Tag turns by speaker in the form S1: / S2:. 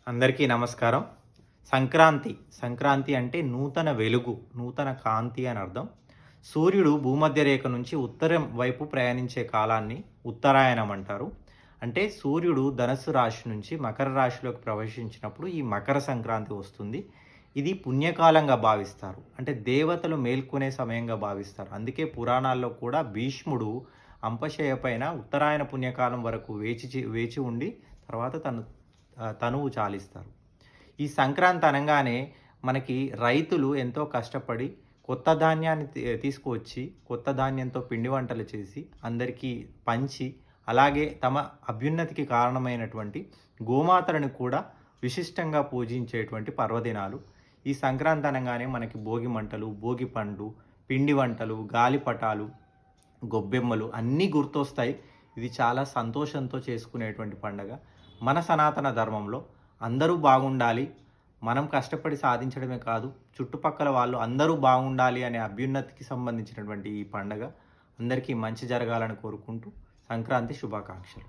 S1: అందరికీ నమస్కారం. సంక్రాంతి అంటే నూతన వెలుగు, నూతన కాంతి అని అర్థం. సూర్యుడు భూమధ్య రేఖ నుంచి ఉత్తరం వైపు ప్రయాణించే కాలాన్ని ఉత్తరాయణం అంటారు. అంటే సూర్యుడు ధనస్సు రాశి నుంచి మకర రాశిలోకి ప్రవేశించినప్పుడు ఈ మకర సంక్రాంతి వస్తుంది. ఇది పుణ్యకాలంగా భావిస్తారు. అంటే దేవతలు మేల్కొనే సమయంగా భావిస్తారు. అందుకే పురాణాల్లో కూడా భీష్ముడు అంపశయ్య పైన ఉత్తరాయణ పుణ్యకాలం వరకు వేచి ఉండి తర్వాత తనువు చాలిస్తారు. ఈ సంక్రాంతి అనంగానే మనకి రైతులు ఎంతో కష్టపడి కొత్త ధాన్యాన్ని తీసుకువచ్చి కొత్త ధాన్యంతో పిండి వంటలు చేసి అందరికీ పంచి, అలాగే తమ అభ్యున్నతికి కారణమైనటువంటి గోమాతలను కూడా విశిష్టంగా పూజించేటువంటి పర్వదినాలు. ఈ సంక్రాంతి అనంగానే మనకి భోగి మంటలు, భోగి పండ్లు, పిండి వంటలు, గాలిపటాలు, గొబ్బెమ్మలు అన్నీ గుర్తొస్తాయి. ఇది చాలా సంతోషంతో చేసుకునేటువంటి పండగ. మన సనాతన ధర్మంలో అందరూ బాగుండాలి, మనం కష్టపడి సాధించడమే కాదు, చుట్టుపక్కల వాళ్ళు అందరూ బాగుండాలి అనే అభ్యున్నతికి సంబంధించినటువంటి ఈ పండగ. అందరికీ మంచి జరగాలని కోరుకుంటూ సంక్రాంతి శుభాకాంక్షలు.